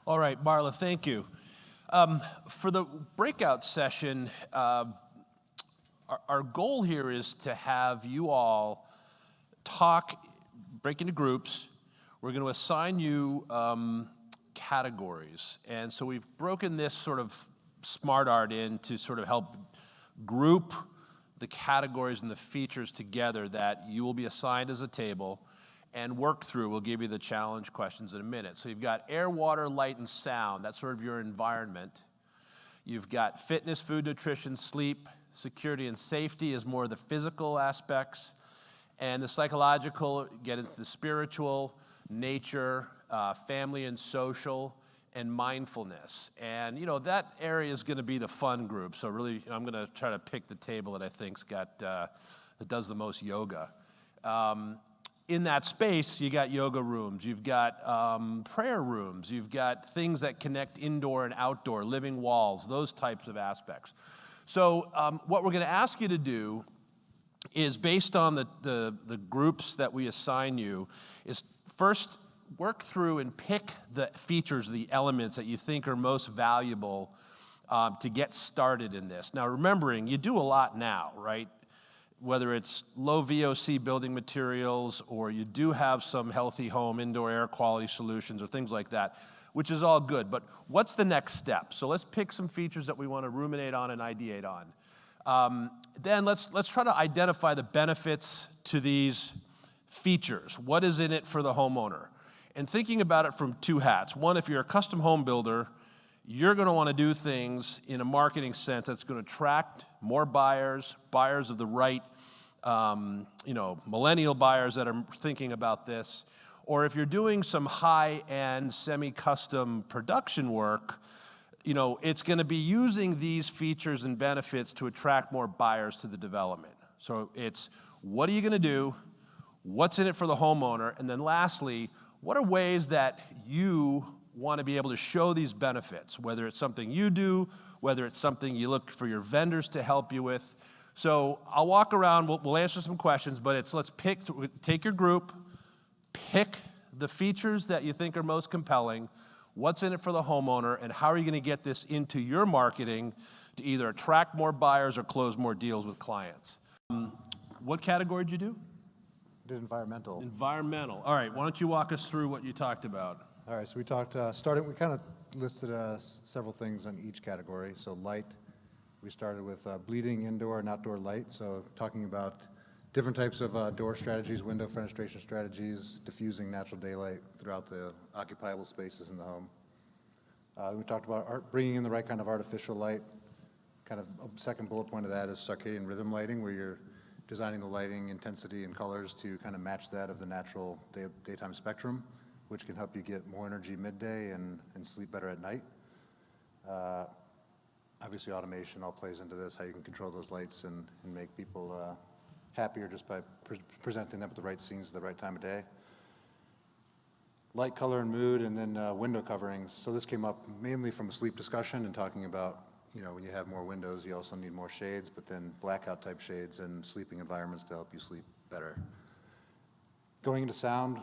All right, Marla, thank you. For the breakout session, our goal here is to have you all break into groups. We're going to assign you categories. And so we've broken this sort of smart art in to sort of help group the categories and the features together that you will be assigned as a table and work through. We'll give you the challenge questions in a minute. So you've got air, water, light, and sound. That's sort of your environment. You've got fitness, food, nutrition, sleep, security, and safety is more of the physical aspects. And the psychological, get into the spiritual, nature, family and social, and mindfulness. And that area is going to be the fun group. So really, I'm going to try to pick the table that I think's got that does the most yoga. In that space, you got yoga rooms, you've got prayer rooms, you've got things that connect indoor and outdoor, living walls, those types of aspects. So what we're going to ask you to do is, based on the groups that we assign you, is first work through and pick the features, the elements that you think are most valuable to get started in this. Now, remembering, you do a lot now, right? Whether it's low VOC building materials, or you do have some healthy home indoor air quality solutions or things like that, which is all good. But what's the next step? So let's pick some features that we want to ruminate on and ideate on. Then let's try to identify the benefits to these features. What is in it for the homeowner? And thinking about it from two hats. One, if you're a custom home builder, you're going to want to do things in a marketing sense that's going to attract more buyers of the right, millennial buyers that are thinking about this. Or if you're doing some high-end, semi-custom production work, it's going to be using these features and benefits to attract more buyers to the development. So it's, what are you going to do? What's in it for the homeowner? And then lastly, what are ways that you want to be able to show these benefits, whether it's something you do, whether it's something you look for your vendors to help you with. So I'll walk around, we'll answer some questions, but take your group, pick the features that you think are most compelling, what's in it for the homeowner, and how are you going to get this into your marketing to either attract more buyers or close more deals with clients. What category did you do? Did environmental. Environmental. All right, why don't you walk us through what you talked about? All right, so we talked, we kind of listed several things on each category. So light, we started with bleeding indoor and outdoor light. So talking about different types of door strategies, window fenestration strategies, diffusing natural daylight throughout the occupiable spaces in the home. We talked about bringing in the right kind of artificial light. Kind of a second bullet point of that is circadian rhythm lighting, where you're designing the lighting intensity and colors to kind of match that of the natural daytime spectrum, which can help you get more energy midday and sleep better at night. Obviously, automation all plays into this, how you can control those lights and make people happier just by presenting them with the right scenes at the right time of day. Light, color, and mood, and then window coverings. So this came up mainly from a sleep discussion and talking about, when you have more windows, you also need more shades, but then blackout type shades and sleeping environments to help you sleep better. Going into sound,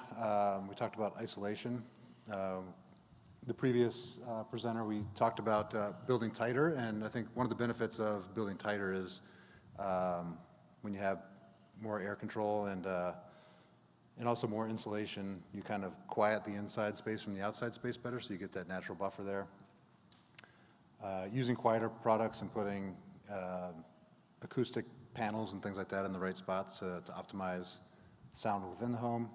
we talked about isolation. The previous presenter, we talked about building tighter, and I think one of the benefits of building tighter is when you have more air control and also more insulation, you kind of quiet the inside space from the outside space better, so you get that natural buffer there. Using quieter products and putting acoustic panels and things like that in the right spots to optimize sound within the home.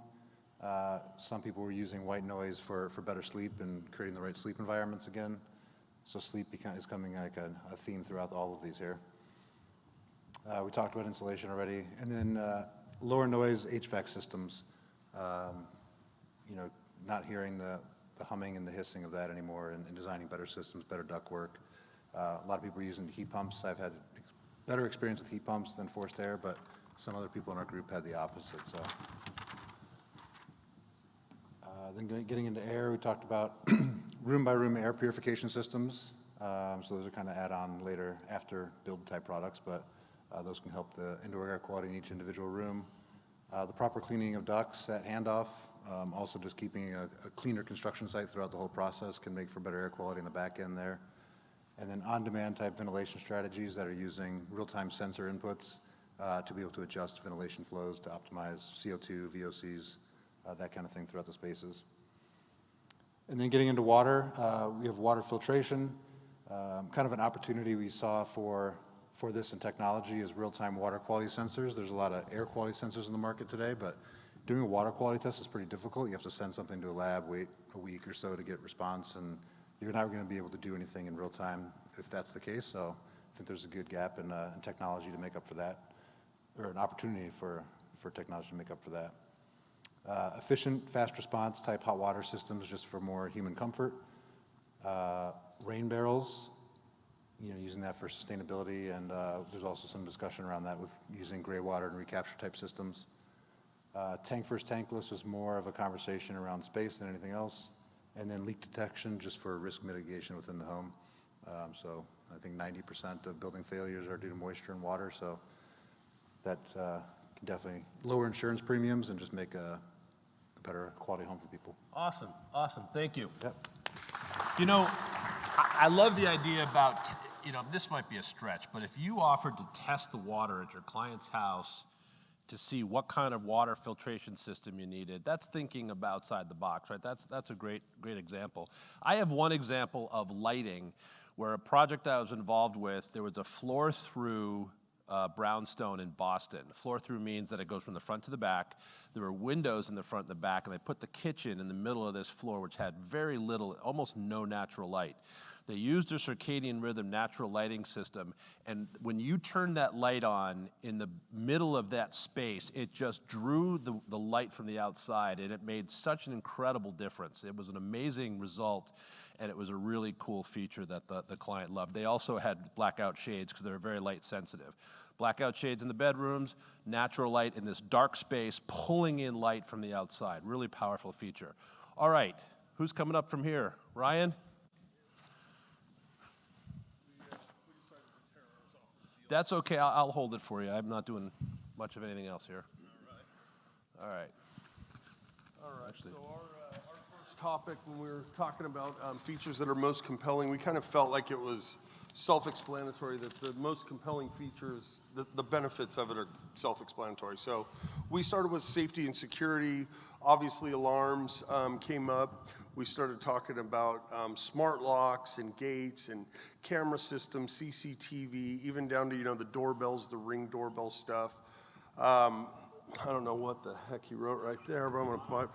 Some people were using white noise for better sleep and creating the right sleep environments again. So sleep is coming like a theme throughout all of these here. We talked about insulation already. And then lower noise HVAC systems, not hearing the humming and the hissing of that anymore, and designing better systems, better ductwork. A lot of people are using heat pumps. I've had better experience with heat pumps than forced air, but some other people in our group had the opposite. So, then getting into air, we talked about room-by-room air purification systems. So those are kind of add-on later after build type products, but those can help the indoor air quality in each individual room. The proper cleaning of ducts at handoff, also just keeping a cleaner construction site throughout the whole process can make for better air quality in the back end there. And then on-demand type ventilation strategies that are using real-time sensor inputs to be able to adjust ventilation flows to optimize CO2, VOCs, that kind of thing throughout the spaces. And then getting into water, we have water filtration. Kind of an opportunity we saw for this in technology is real-time water quality sensors. There's a lot of air quality sensors in the market today, but doing a water quality test is pretty difficult. You have to send something to a lab, wait a week or so to get response, and you're not going to be able to do anything in real time if that's the case. So I think there's a good gap in technology to make up for that, or an opportunity for technology to make up for that. Efficient, fast response type hot water systems just for more human comfort. Rain barrels, using that for sustainability, and there's also some discussion around that with using gray water and recapture type systems. Tank versus tankless is more of a conversation around space than anything else. And then leak detection just for risk mitigation within the home. So I think 90% of building failures are due to moisture and water, so that can definitely lower insurance premiums and just make a better quality home for people. Awesome, thank you. Yep. I love the idea about, this might be a stretch, but if you offered to test the water at your client's house to see what kind of water filtration system you needed, that's thinking about outside the box, right? That's a great example. I have one example of lighting where a project I was involved with, there was a floor-through brownstone in Boston. Floor-through means that it goes from the front to the back. There were windows in the front and the back, and they put the kitchen in the middle of this floor, which had very little, almost no natural light. They used a circadian rhythm natural lighting system, and when you turned that light on in the middle of that space, it just drew the light from the outside, and it made such an incredible difference. It was an amazing result, and it was a really cool feature that the client loved. They also had blackout shades because they were very light sensitive. Blackout shades in the bedrooms, natural light in this dark space, pulling in light from the outside. Really powerful feature. All right, who's coming up from here? Ryan? That's okay, I'll hold it for you. I'm not doing much of anything else here. All right. So our first topic, when we were talking about features that are most compelling, we kind of felt like it was self-explanatory that the most compelling features, the benefits of it are self-explanatory. So we started with safety and security. Obviously, alarms came up. We started talking about smart locks and gates and camera systems, CCTV, even down to, the doorbells, the Ring doorbell stuff. I don't know what the heck he wrote right there, but I'm going to put.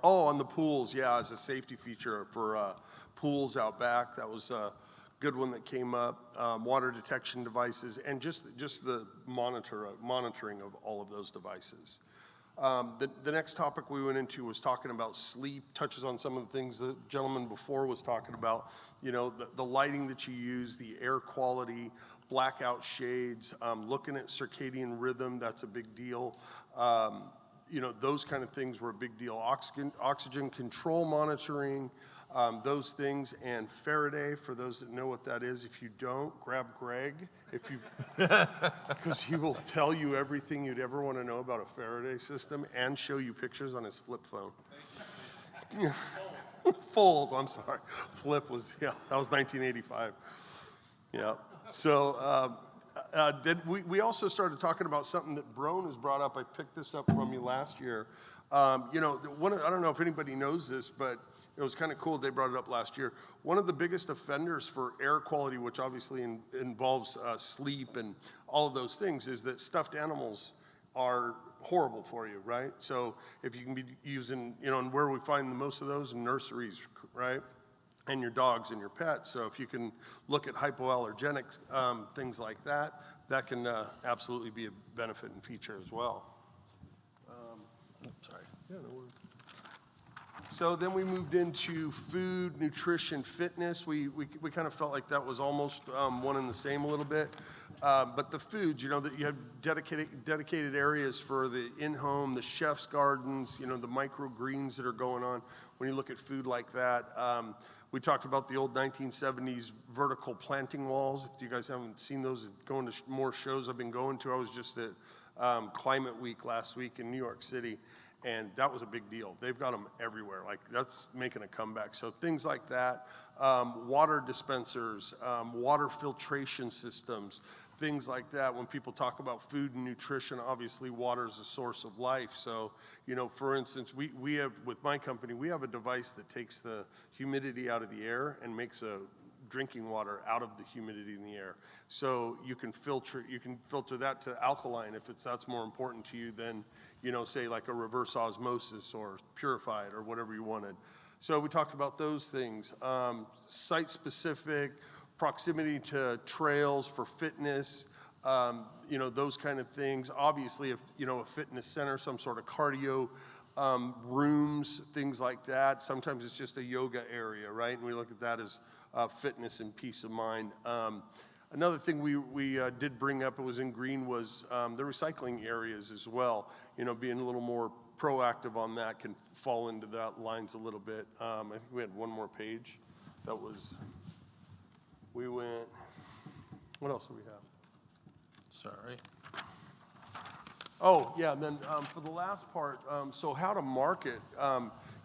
Oh, on the pools, yeah, as a safety feature for pools out back. That was a good one that came up. Water detection devices, and just the monitoring of all of those devices. The next topic we went into was talking about sleep, touches on some of the things the gentleman before was talking about, the lighting that you use, the air quality, blackout shades, looking at circadian rhythm, that's a big deal. Those kind of things were a big deal. Oxygen control monitoring, those things, and Faraday, for those that know what that is. If you don't, grab Greg, because he will tell you everything you'd ever want to know about a Faraday system and show you pictures on his flip phone. Fold, I'm sorry. Flip was, that was 1985. Yeah. So we also started talking about something that Brone has brought up. I picked this up from you last year. I don't know if anybody knows this, but it was kind of cool they brought it up last year. One of the biggest offenders for air quality, which obviously involves sleep and all of those things, is that stuffed animals are horrible for you, right? So if you can be using, and where we find the most of those in nurseries, right? And your dogs and your pets. So if you can look at hypoallergenic things like that, that can absolutely be a benefit and feature as well. Sorry. Yeah, no worries. So then we moved into food, nutrition, fitness. We kind of felt like that was almost one and the same a little bit. But the foods, that you have dedicated areas for the in-home, the chef's gardens, the microgreens that are going on. When you look at food like that, we talked about the old 1970s vertical planting walls. If you guys haven't seen those, going to more shows I've been going to. I was just at Climate Week last week in New York City, and that was a big deal. They've got them everywhere. Like, that's making a comeback. So things like that, water dispensers, water filtration systems, things like that. When people talk about food and nutrition, obviously water is a source of life. So, you know, for instance, we have, with my company, we have a device that takes the humidity out of the air and makes a drinking water out of the humidity in the air. So you can filter that to alkaline if that's more important to you than, you know, say like a reverse osmosis or purified or whatever you wanted. So we talked about those things. Site-specific, proximity to trails for fitness, you know, those kind of things. Obviously, if, you know, a fitness center, some sort of cardio rooms, things like that. Sometimes it's just a yoga area, right? And we look at that as fitness and peace of mind. Another thing we did bring up, it was in green, was the recycling areas as well. You know, being a little more proactive on that can fall into that lines a little bit. I think we had one more page. That was, we went, what else do we have? Sorry. Oh, yeah, and then for the last part, so how to market.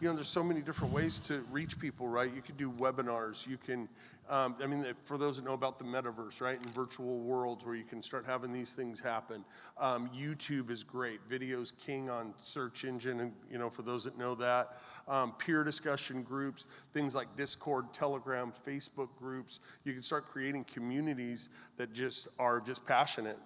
You know, there's so many different ways to reach people, right? You could do webinars. You can, I mean, for those that know about the metaverse, right, and virtual worlds where you can start having these things happen. YouTube is great. Video's king on search engine, and, you know, for those that know that. Peer discussion groups, things like Discord, Telegram, Facebook groups. You can start creating communities that just are just passionate.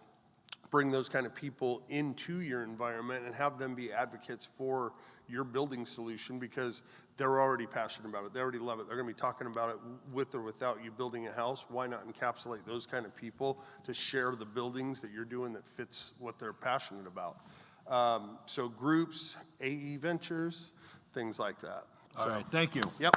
Bring those kind of people into your environment and have them be advocates for your building solution because they're already passionate about it. They already love it. They're going to be talking about it with or without you building a house. Why not encapsulate those kind of people to share the buildings that you're doing that fits what they're passionate about? So groups, AE Ventures, things like that. All right, thank you. Yep.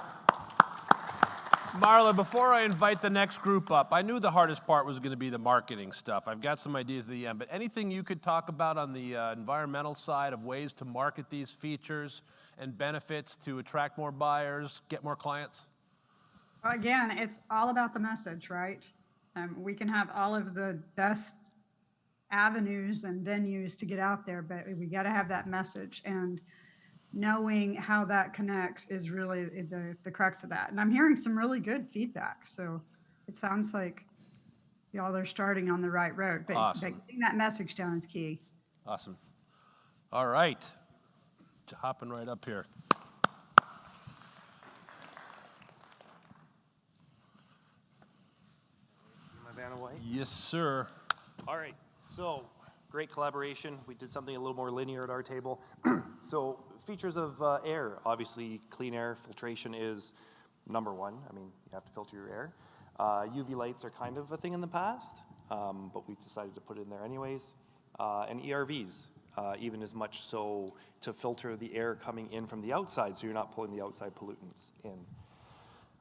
Marla, before I invite the next group up, I knew the hardest part was going to be the marketing stuff. I've got some ideas at the end, but anything you could talk about on the environmental side of ways to market these features and benefits to attract more buyers, get more clients? Again, it's all about the message, right? We can have all of the best avenues and venues to get out there, but we got to have that message, and knowing how that connects is really the crux of that. And I'm hearing some really good feedback. So it sounds like y'all are starting on the right road, but, Awesome. but getting that message down is key. Awesome. All right. Hopping right up here. My van away? Yes, sir. All right, so great collaboration. We did something a little more linear at our table. So features of air, obviously clean air filtration is number one. I mean, you have to filter your air. UV lights are kind of a thing in the past, but we decided to put it in there anyways. And ERVs, even as much so to filter the air coming in from the outside so you're not pulling the outside pollutants in.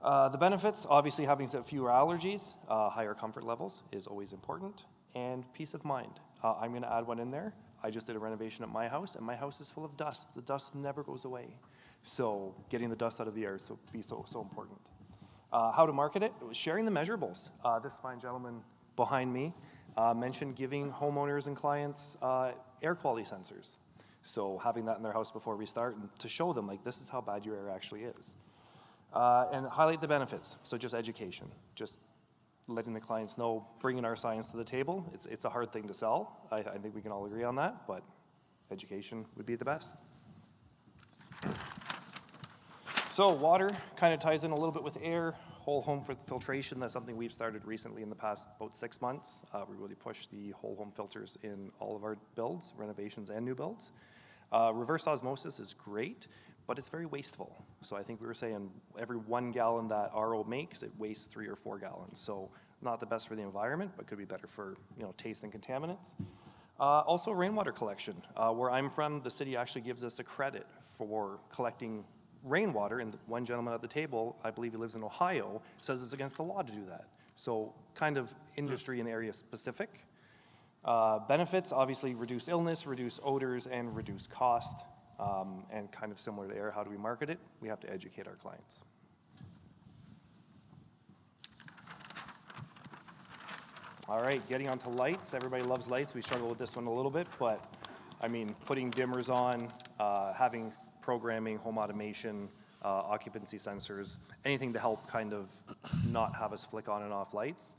The benefits, obviously having fewer allergies, higher comfort levels is always important, and peace of mind. I'm going to add one in there. I just did a renovation at my house, and my house is full of dust. The dust never goes away. So getting the dust out of the air is so important. How to market it? It was sharing the measurables. This fine gentleman behind me mentioned giving homeowners and clients air quality sensors. So having that in their house before we start and to show them, like, this is how bad your air actually is. And highlight the benefits. So just education, just letting the clients know, bringing our science to the table. It's a hard thing to sell. I think we can all agree on that, but education would be the best. So water kind of ties in a little bit with air. Whole home filtration, that's something we've started recently in the past about 6 months. We really pushed the whole home filters in all of our builds, renovations and new builds. Reverse osmosis is great, but it's very wasteful. So I think we were saying every 1 gallon that RO makes, it wastes 3 or 4 gallons. So not the best for the environment, but could be better for, you know, taste and contaminants. Also rainwater collection. Where I'm from, the city actually gives us a credit for collecting rainwater, and one gentleman at the table, I believe he lives in Ohio, says it's against the law to do that. So kind of industry and area specific. Benefits, obviously reduce illness, reduce odors, and reduce cost. And kind of similar to air, how do we market it? We have to educate our clients. All right, getting onto lights. Everybody loves lights. We struggle with this one a little bit, but I mean, putting dimmers on, having programming, home automation, occupancy sensors, anything to help kind of not have us flick on and off lights.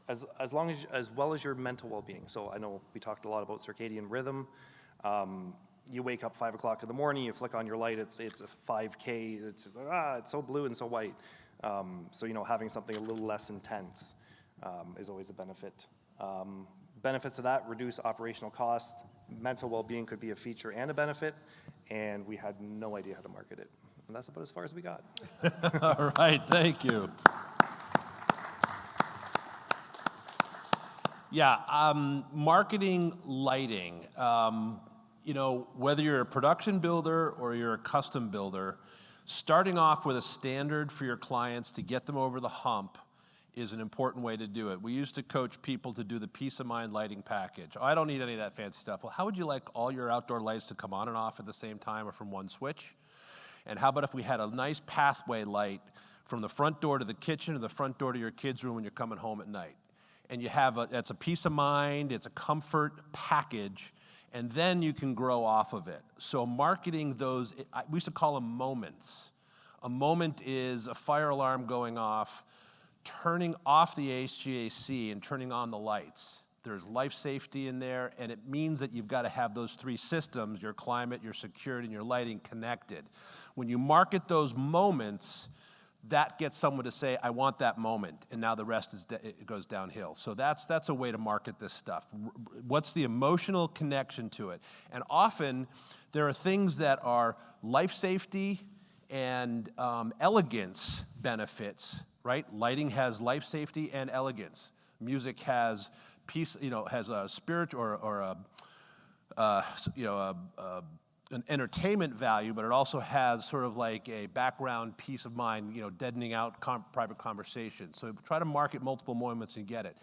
As well as your mental well-being. So I know we talked a lot about circadian rhythm. You wake up 5 o'clock in the morning, you flick on your light, it's a 5K, it's just like, it's so blue and so white. So, having something a little less intense is always a benefit. Benefits of that, reduce operational costs. Mental well-being could be a feature and a benefit, and we had no idea how to market it. And that's about as far as we got. All right, thank you. Yeah, marketing lighting. Whether you're a production builder or you're a custom builder, starting off with a standard for your clients to get them over the hump is an important way to do it. We used to coach people to do the peace of mind lighting package. Oh, I don't need any of that fancy stuff. Well, how would you like all your outdoor lights to come on and off at the same time or from one switch? And how about if we had a nice pathway light from the front door to the kitchen or the front door to your kids' room when you're coming home at night? And you have that's a peace of mind, it's a comfort package, and then you can grow off of it. So marketing those, we used to call them moments. A moment is a fire alarm going off, turning off the HVAC and turning on the lights. There's life safety in there, and it means that you've got to have those three systems, your climate, your security, and your lighting connected. When you market those moments, that gets someone to say, I want that moment, and now the rest it goes downhill. So that's a way to market this stuff. What's the emotional connection to it? And often, there are things that are life safety and elegance benefits, right? Lighting has life safety and elegance. Music has peace, has a spirit or an entertainment value, but it also has sort of like a background peace of mind, deadening out private conversation. So try to market multiple moments and get it.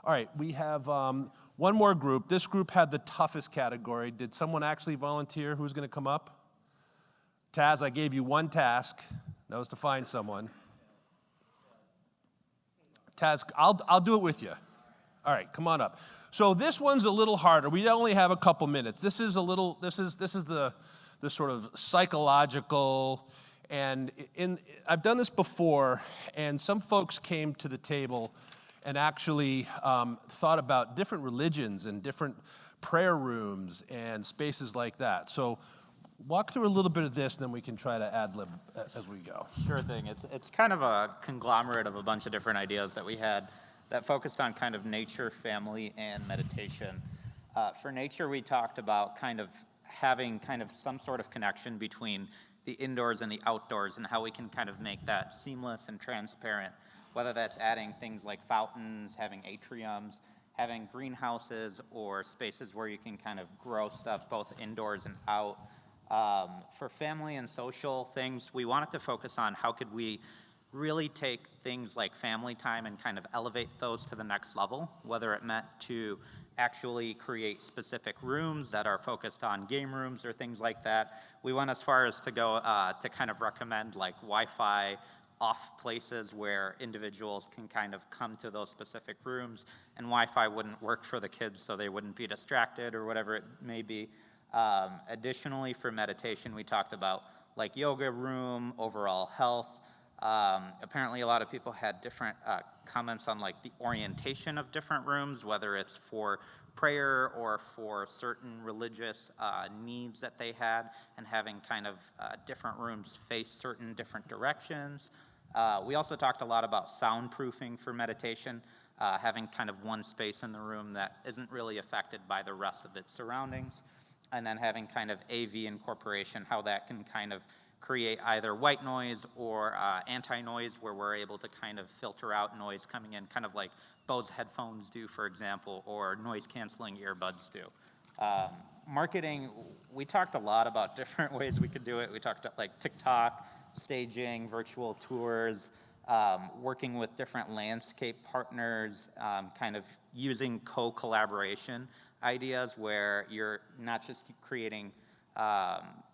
All right, we have one more group. This group had the toughest category. Did someone actually volunteer? Who's going to come up? Taz, I gave you one task. That was to find someone. Taz, I'll do it with you. All right, come on up. So this one's a little harder. We only have a couple minutes. This is the sort of psychological, and I've done this before, and some folks came to the table and actually thought about different religions and different prayer rooms and spaces like that. So walk through a little bit of this, and then we can try to ad-lib as we go. Sure thing. It's kind of a conglomerate of a bunch of different ideas that we had that focused on kind of nature, family, and meditation. For nature, we talked about kind of having kind of some sort of connection between the indoors and the outdoors and how we can kind of make that seamless and transparent, whether that's adding things like fountains, having atriums, having greenhouses, or spaces where you can kind of grow stuff both indoors and out. For family and social things, we wanted to focus on how could we really take things like family time and kind of elevate those to the next level, whether it meant to actually create specific rooms that are focused on game rooms or things like that. We went as far as to go to kind of recommend like Wi-Fi off places where individuals can kind of come to those specific rooms, and Wi-Fi wouldn't work for the kids so they wouldn't be distracted or whatever it may be. Additionally, for meditation, we talked about like yoga room, overall health. Apparently a lot of people had different comments on like the orientation of different rooms, whether it's for prayer or for certain religious needs that they had, and having kind of different rooms face certain different directions. We also talked a lot about soundproofing for meditation, having kind of one space in the room that isn't really affected by the rest of its surroundings, and then having kind of AV incorporation, how that can kind of create either white noise or anti-noise, where we're able to kind of filter out noise coming in, kind of like Bose headphones do, for example, or noise-canceling earbuds do. Marketing, we talked a lot about different ways we could do it. We talked about like TikTok, staging, virtual tours, working with different landscape partners, kind of using co-collaboration ideas where you're not just creating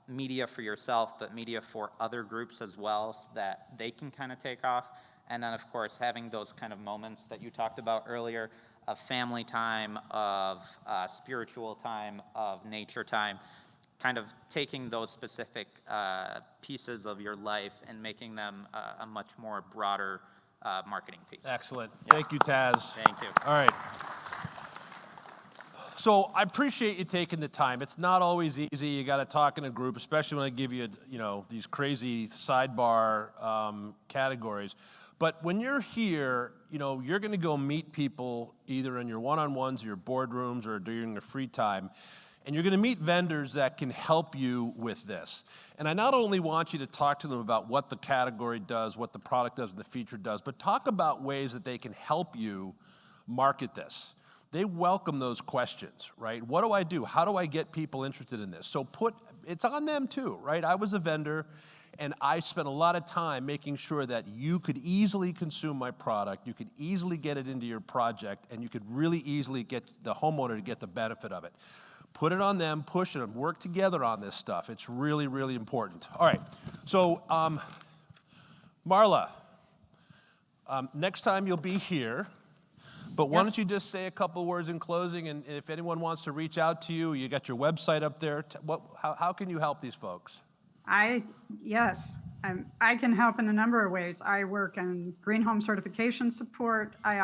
media for yourself, but media for other groups as well, so that they can kind of take off. And then, of course, having those kind of moments that you talked about earlier of family time, of spiritual time, of nature time, kind of taking those specific pieces of your life and making them a much more broader marketing piece. Excellent. Thank you, Taz. Thank you. All right. So I appreciate you taking the time. It's not always easy. You got to talk in a group, especially when I give you, these crazy sidebar categories. But when you're here, you're going to go meet people either in your one-on-ones, your boardrooms, or during your free time. And you're going to meet vendors that can help you with this. And I not only want you to talk to them about what the category does, what the product does, what the feature does, but talk about ways that they can help you market this. They welcome those questions, right? What do I do? How do I get people interested in this? So it's on them too, right? I was a vendor, and I spent a lot of time making sure that you could easily consume my product, you could easily get it into your project, and you could really easily get the homeowner to get the benefit of it. Put it on them, push them, work together on this stuff. It's really, really important. All right, so Marla, next time you'll be here, but why don't you just say a couple words in closing, and if anyone wants to reach out to you, you got your website up there. How can you help these folks? I can help in a number of ways. I work in green home certification support. I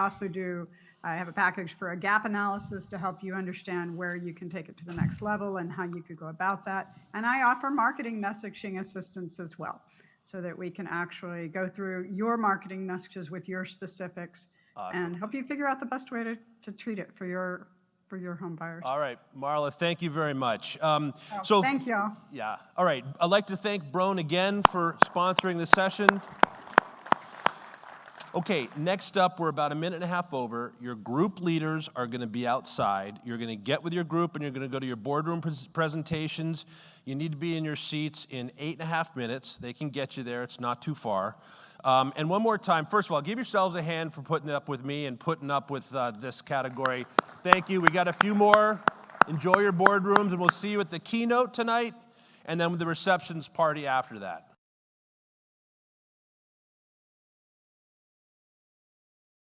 have a package for a gap analysis to help you understand where you can take it to the next level and how you could go about that. And I offer marketing messaging assistance as well, so that we can actually go through your marketing messages with your specifics and help you figure out the best way to treat it for your home buyers. All right, Marla, thank you very much. Thank y'all. Yeah, all right. I'd like to thank Brone again for sponsoring the session. Okay, next up, we're about a minute and a half over. Your group leaders are going to be outside. You're going to get with your group, and you're going to go to your boardroom presentations. You need to be in your seats in 8.5 minutes. They can get you there. It's not too far. And one more time, first of all, give yourselves a hand for putting up with me and putting up with this category. Thank you. We got a few more. Enjoy your boardrooms, and we'll see you at the keynote tonight, and then with the receptions party after that.